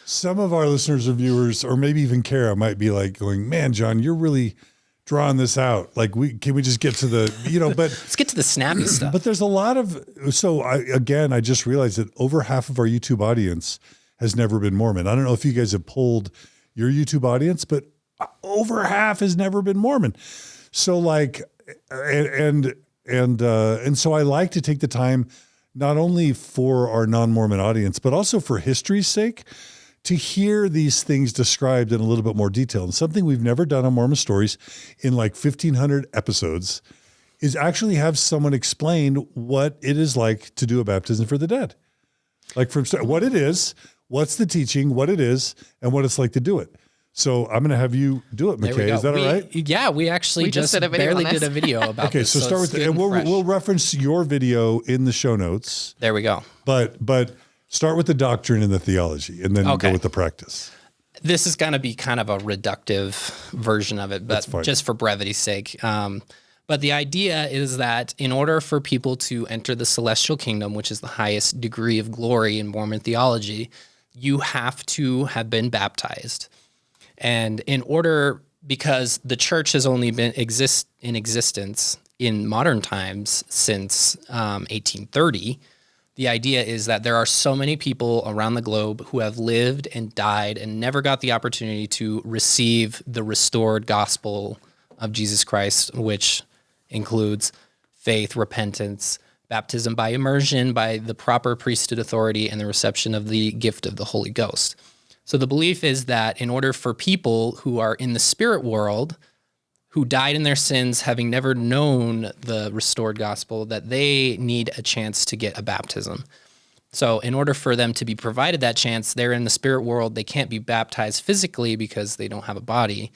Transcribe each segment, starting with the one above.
Some of our listeners or viewers, or maybe even Carah, might be like going, man, John, you're really drawing this out. Like, can we just get to the, but let's get to the snappy stuff. But there's a lot of, I just realized that over half of our YouTube audience has never been Mormon. I don't know if you guys have polled your YouTube audience, but over half has never been Mormon. So like, and so I like to take the time, not only for our non-Mormon audience, but also for history's sake, to hear these things described in a little bit more detail. And something we've never done on Mormon Stories in like 1,500 episodes is actually have someone explain what it is like to do a baptism for the dead. Like from what it is, what's the teaching, what it is, and what it's like to do it. So I'm going to have you do it, McKay. Is that all right? Yeah, we actually just did a video about okay, this. so start with, and we'll reference your video in the show notes. There we go. But start with the doctrine and the theology, and then go with the practice. This is going to be kind of a reductive version of it, but just for brevity's sake. But the idea is that in order for people to enter the celestial kingdom, which is the highest degree of glory in Mormon theology, you have to have been baptized. And because the church has only been in existence in modern times since 1830, the idea is that there are so many people around the globe who have lived and died and never got the opportunity to receive the restored gospel of Jesus Christ, which includes faith, repentance, baptism by immersion, by the proper priesthood authority, and the reception of the gift of the Holy Ghost. So the belief is that in order for people who are in the spirit world, who died in their sins, having never known the restored gospel, that they need a chance to get a baptism. So in order for them to be provided that chance, they're in the spirit world. They can't be baptized physically because they don't have a body.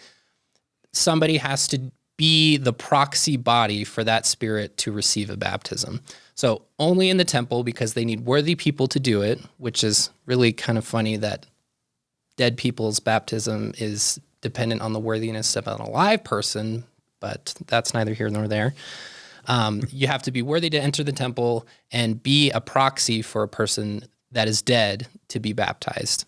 Somebody has to be the proxy body for that spirit to receive a baptism. So only in the temple, because they need worthy people to do it, which is really kind of funny that dead people's baptism is dependent on the worthiness of an alive person, but that's neither here nor there. You have to be worthy to enter the temple and be a proxy for a person that is dead to be baptized.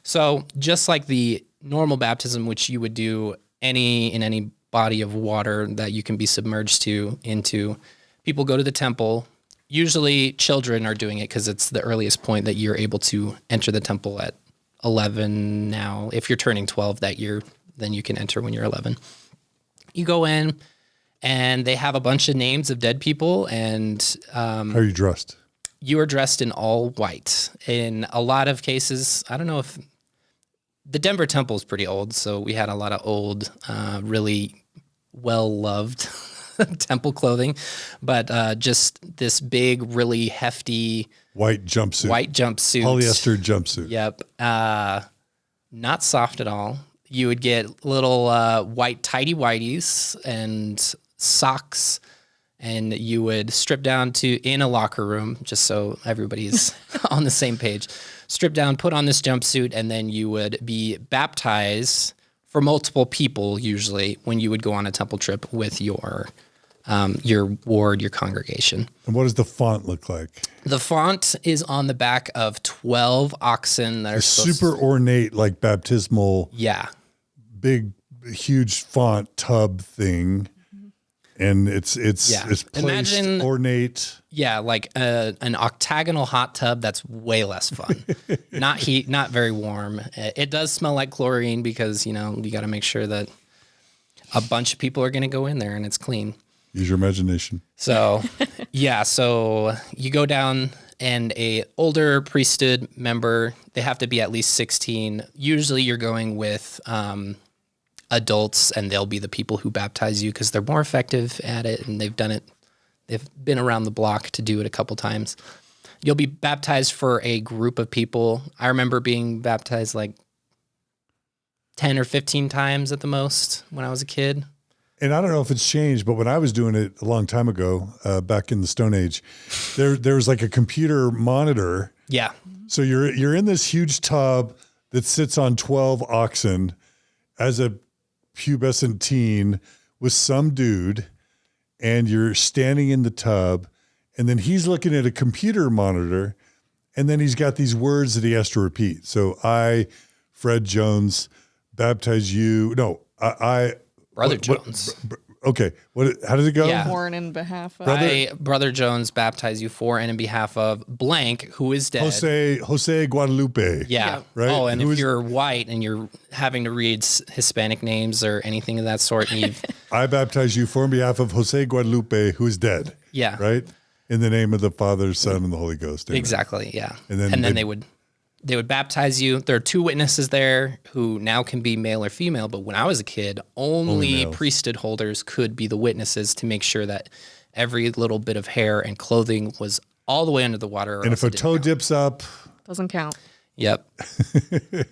So just like the normal baptism, which you would do in any body of water that you can be submerged into, people go to the temple. Usually children are doing it because it's the earliest point that you're able to enter the temple at 11 now. If you're turning 12 that year, then you can enter when you're 11. You go in, and they have a bunch of names of dead people, and how are you dressed? You are dressed in all white. In a lot of cases, I don't know if the Denver temple is pretty old, so we had a lot of old, really well-loved temple clothing, but just this big, really hefty white jumpsuit, polyester jumpsuit. Yep. Not soft at all. You would get little white tighty whities and socks, and you would strip down in a locker room, just so everybody's on the same page. Strip down, put on this jumpsuit, and then you would be baptized for multiple people, usually, when you would go on a temple trip with your ward, your congregation. And what does the font look like? The font is on the back of 12 oxen that are super ornate, like baptismal. Yeah. Big, huge font tub thing. And it's placed Imagine, ornate. Yeah, like an octagonal hot tub that's way less fun. Not heat, not very warm. It does smell like chlorine because, you got to make sure that a bunch of people are going to go in there and it's clean. Use your imagination. So, so you go down, and a older priesthood member, they have to be at least 16. Usually you're going with adults, and they'll be the people who baptize you because they're more effective at it, and they've done it. They've been around the block to do it a couple times. You'll be baptized for a group of people. I remember being baptized like 10 or 15 times at the most when I was a kid. And I don't know if it's changed, but when I was doing it a long time ago, back in the Stone Age, there was like a computer monitor. Yeah. So you're in this huge tub that sits on 12 oxen as a pubescent teen with some dude, and you're standing in the tub, and then he's looking at a computer monitor, and then he's got these words that he has to repeat. So I Fred Jones baptize you. No, Brother Jones. Okay. How does it go? Yeah. For and in behalf of. Brother Jones baptize you for and in behalf of blank, who is dead. Jose Guadalupe. Yeah. Right. Oh, and if you're white and you're having to read Hispanic names or anything of that sort, I baptize you for and behalf of Jose Guadalupe, who is dead. Yeah. Right. In the name of the Father, Son, and the Holy Ghost. Amen. Exactly. Yeah. And then they would baptize you. There are 2 witnesses there who now can be male or female, but when I was a kid, only priesthood holders could be the witnesses to make sure that every little bit of hair and clothing was all the way under the water. And if a toe dips up, doesn't count. Yep.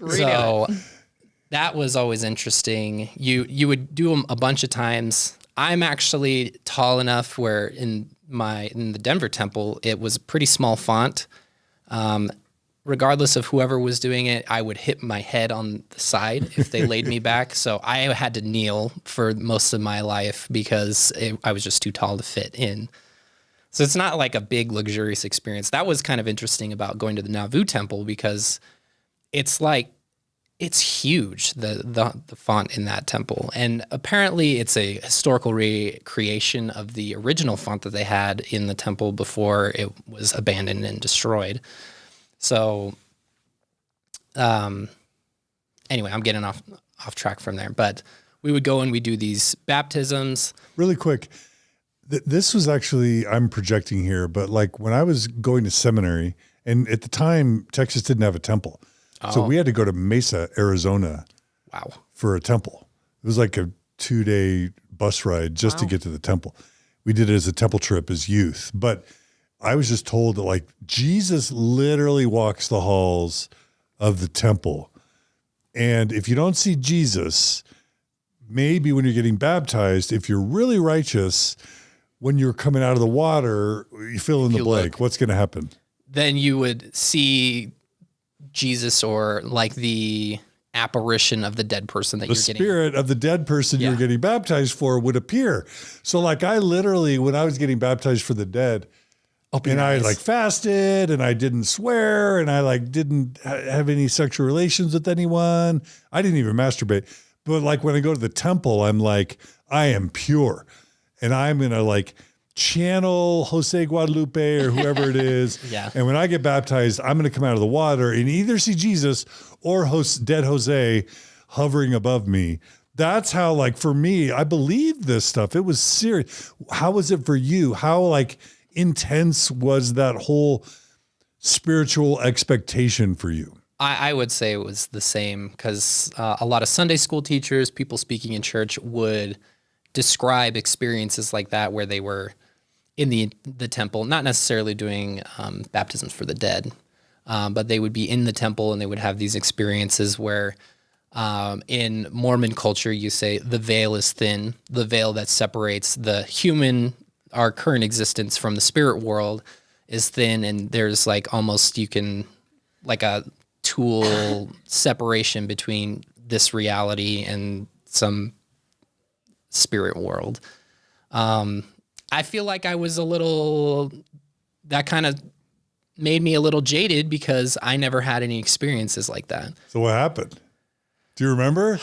So that was always interesting. You would do them a bunch of times. I'm actually tall enough where in the Denver temple, it was a pretty small font. Regardless of whoever was doing it, I would hit my head on the side if they laid me back. So I had to kneel for most of my life because I was just too tall to fit in. So it's not like a big luxurious experience. That was kind of interesting about going to the Nauvoo temple because it's huge, the font in that temple. And apparently it's a historical recreation of the original font that they had in the temple before it was abandoned and destroyed. So, anyway, I'm getting off track from there, but we would go and we do these baptisms. Really quick. This was actually, I'm projecting here, but like when I was going to seminary, and at the time, Texas didn't have a temple. So we had to go to Mesa, Arizona. Wow. For a temple. It was like a 2-day bus ride just to get to the temple. We did it as a temple trip as youth, but I was just told that like Jesus literally walks the halls of the temple. And if you don't see Jesus, maybe when you're getting baptized, if you're really righteous, when you're coming out of the water, you fill in the blank. What's going to happen? Then you would see Jesus or like the apparition of the dead person that you're getting. The spirit of the dead person you're getting baptized for would appear. So like I literally, when I was getting baptized for the dead, and I like fasted and I didn't swear and I like didn't have any sexual relations with anyone. I didn't even masturbate. But like when I go to the temple, I'm like, I am pure and I'm going to like channel Jose Guadalupe or whoever it is. And when I get baptized, I'm going to come out of the water and either see Jesus or dead Jose hovering above me. That's how, like, for me, I believed this stuff. It was serious. How was it for you? How like intense was that whole spiritual expectation for you? I would say it was the same because a lot of Sunday school teachers, people speaking in church would describe experiences like that where they were in the temple, not necessarily doing baptisms for the dead, but they would be in the temple and they would have these experiences where in Mormon culture, you say the veil is thin, the veil that separates our current existence from the spirit world is thin. And there's like almost, you can like a tool separation between this reality and some spirit world. I feel like I was that kind of made me a little jaded because I never had any experiences like that. So what happened? Do you remember?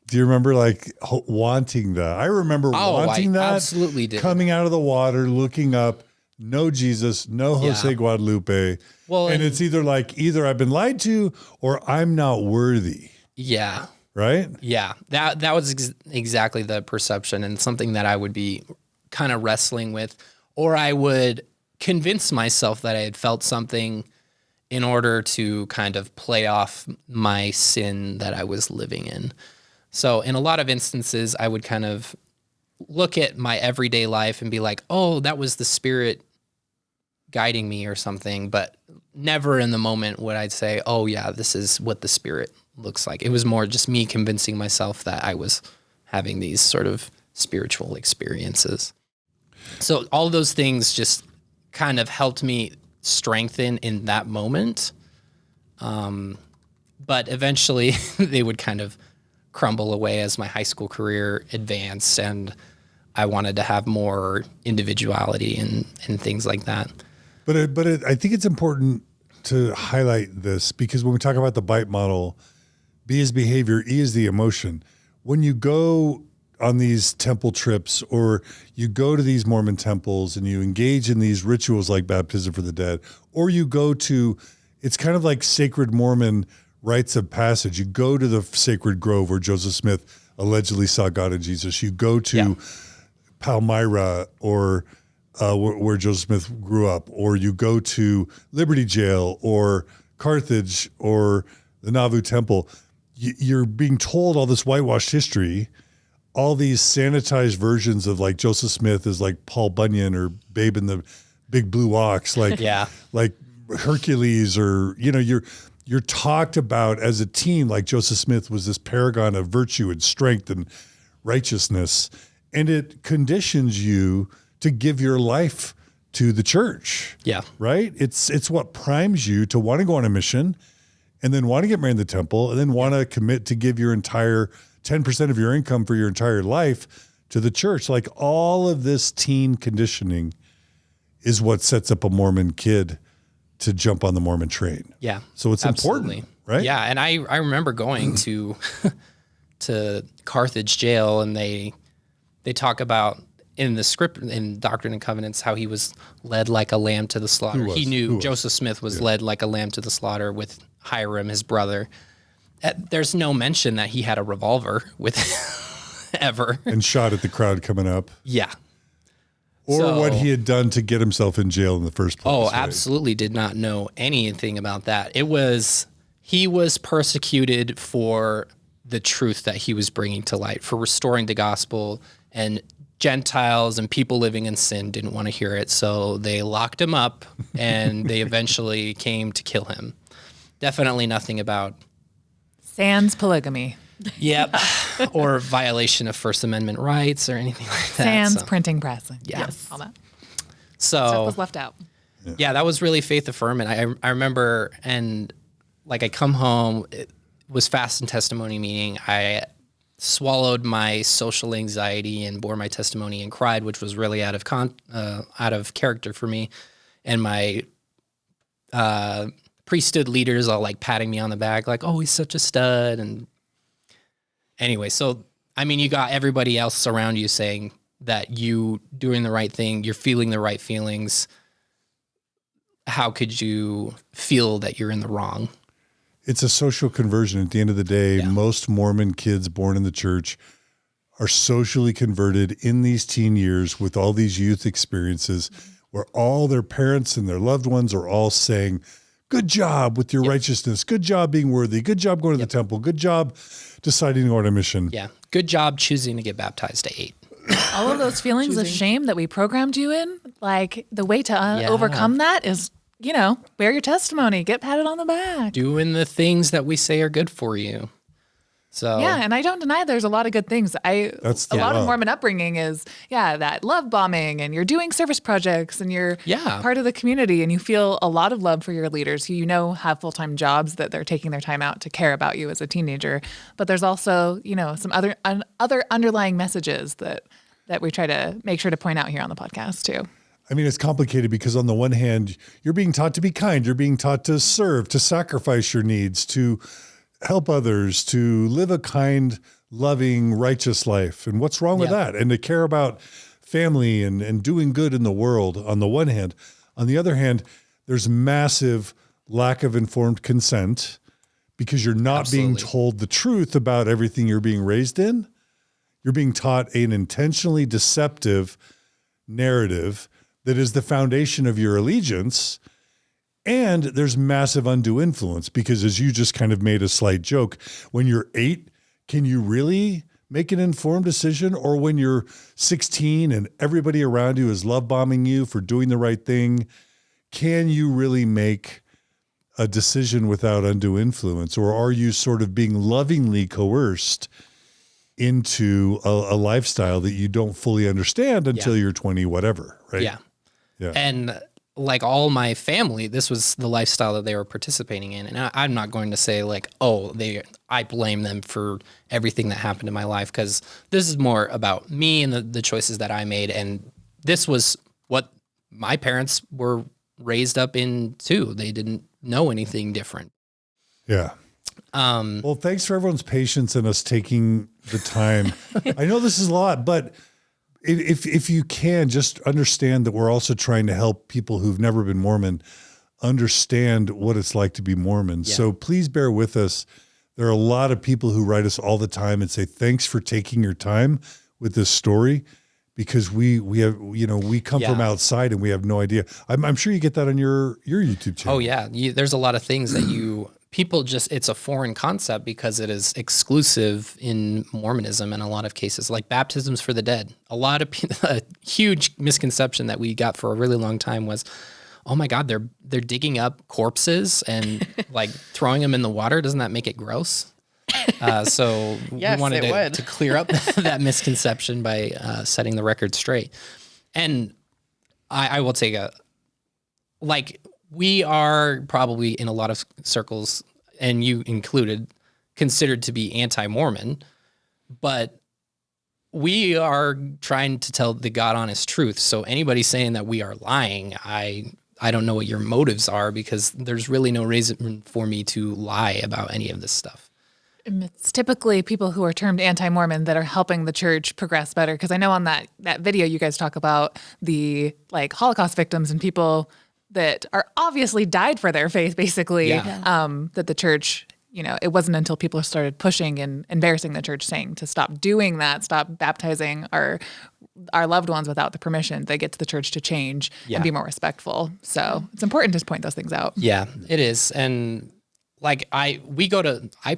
Do you remember like wanting that? I remember wanting that. Absolutely did. Coming out of the water, looking up, no Jesus, no Jose Guadalupe. Well, and it's either I've been lied to or I'm not worthy. Yeah. Right? Yeah. That was exactly the perception and something that I would be kind of wrestling with, or I would convince myself that I had felt something in order to kind of play off my sin that I was living in. So in a lot of instances, I would kind of look at my everyday life and be like, oh, that was the spirit guiding me or something, but never in the moment would I say, oh yeah, this is what the spirit looks like. It was more just me convincing myself that I was having these sort of spiritual experiences. So all those things just kind of helped me strengthen in that moment. But eventually they would kind of crumble away as my high school career advanced and I wanted to have more individuality and things like that. But I think it's important to highlight this because when we talk about the bite model, B is behavior, E is the emotion. When you go on these temple trips or you go to these Mormon temples and you engage in these rituals like baptism for the dead, or you go to, it's kind of like sacred Mormon rites of passage. You go to the sacred grove where Joseph Smith allegedly saw God in Jesus. You go to Palmyra or where Joseph Smith grew up, or you go to Liberty Jail or Carthage or the Nauvoo Temple. You're being told all this whitewashed history, all these sanitized versions of like Joseph Smith is like Paul Bunyan or Babe in the Big Blue Ox, like like Hercules, or you're talked about as a teen like Joseph Smith was this paragon of virtue and strength and righteousness, and it conditions you to give your life to the church. Yeah. Right? It's what primes you to want to go on a mission and then want to get married in the temple and then want to commit to give your entire 10% of your income for your entire life to the church. Like all of this teen conditioning is what sets up a Mormon kid to jump on the Mormon train. Yeah. So it's important, right? Yeah. And I remember going to Carthage jail, and they talk about in the script in Doctrine and Covenants how he was led like a lamb to the slaughter. He knew Joseph Smith was led like a lamb to the slaughter with Hiram, his brother. There's no mention that he had a revolver with ever. And shot at the crowd coming up. Yeah. Or what he had done to get himself in jail in the first place. Oh, right? Absolutely did not know anything about that. He was persecuted for the truth that he was bringing to light, for restoring the gospel, and Gentiles and people living in sin didn't want to hear it. So they locked him up and they eventually came to kill him. Definitely nothing about sans polygamy. Yep. Or violation of First Amendment rights or anything like that. Sans printing press. Yeah. Yes. All that. So stuff was left out. Yeah, that was really faith affirming. I remember, and like I come home, it was fast and testimony meeting. I swallowed my social anxiety and bore my testimony and cried, which was really out of character for me. And my priesthood leaders all like patting me on the back, like, "Oh, he's such a stud." And anyway, so I mean, you got everybody else around you saying that you doing the right thing, you're feeling the right feelings. How could you feel that you're in the wrong? It's a social conversion. At the end of the day, most Mormon kids born in the church are socially converted in these teen years with all these youth experiences where all their parents and their loved ones are all saying, "Good job with your righteousness. Good job being worthy. Good job going to the temple. Good job deciding to go on a mission." Yeah. Good job choosing to get baptized at 8. All of those feelings of shame that we programmed you in, like the way to overcome that is, bear your testimony, get patted on the back. Doing the things that we say are good for you. So yeah, and I don't deny there's a lot of good things. A lot of Mormon upbringing is that love bombing, and you're doing service projects, and you're part of the community, and you feel a lot of love for your leaders who have full-time jobs that they're taking their time out to care about you as a teenager. But there's also some other underlying messages that we try to make sure to point out here on the podcast too. I mean, it's complicated because on the one hand, you're being taught to be kind, you're being taught to serve, to sacrifice your needs, to help others, to live a kind, loving, righteous life. And what's wrong with that? And to care about family and doing good in the world on the one hand. On the other hand, there's massive lack of informed consent because you're not being told the truth about everything you're being raised in. You're being taught an intentionally deceptive narrative that is the foundation of your allegiance. And there's massive undue influence because, as you just kind of made a slight joke, when you're 8, can you really make an informed decision? Or when you're 16 and everybody around you is love bombing you for doing the right thing, can you really make a decision without undue influence? Or are you sort of being lovingly coerced into a lifestyle that you don't fully understand until you're 20, whatever, right? Yeah. And like all my family, this was the lifestyle that they were participating in. And I'm not going to say like, I blame them for everything that happened in my life, because this is more about me and the choices that I made. And this was what my parents were raised up in too. They didn't know anything different. Yeah. Well, thanks for everyone's patience and us taking the time. I know this is a lot, but if you can just understand that we're also trying to help people who've never been Mormon understand what it's like to be Mormon. Yeah. So please bear with us. There are a lot of people who write us all the time and say, thanks for taking your time with this story, because we have, we come from outside and we have no idea. I'm sure you get that on your YouTube channel. Oh yeah. There's a lot of things that people it's a foreign concept because it is exclusive in Mormonism in a lot of cases, like baptisms for the dead. A huge misconception that we got for a really long time was, oh my God, they're digging up corpses and like throwing them in the water. Doesn't that make it gross? So yes, we wanted to clear up that misconception by setting the record straight. And I will take we are probably in a lot of circles, and you included, considered to be anti-Mormon, but we are trying to tell the God honest truth. So anybody saying that we are lying, I don't know what your motives are, because there's really no reason for me to lie about any of this stuff. It's typically people who are termed anti-Mormon that are helping the church progress better. Because I know on that video you guys talk about the Holocaust victims and people that are obviously died for their faith, basically, that the church, it wasn't until people started pushing and embarrassing the church, saying to stop doing that, stop baptizing our loved ones without the permission, they get to the church to change and be more respectful. So it's important to point those things out. Yeah, it is. And I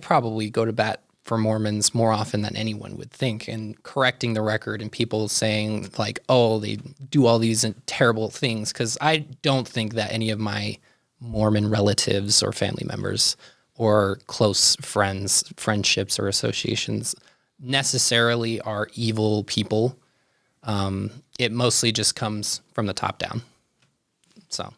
probably go to bat for Mormons more often than anyone would think, and correcting the record and people saying oh, they do all these terrible things. Cause I don't think that any of my Mormon relatives or family members or close friendships or associations necessarily are evil people. It mostly just comes from the top down. So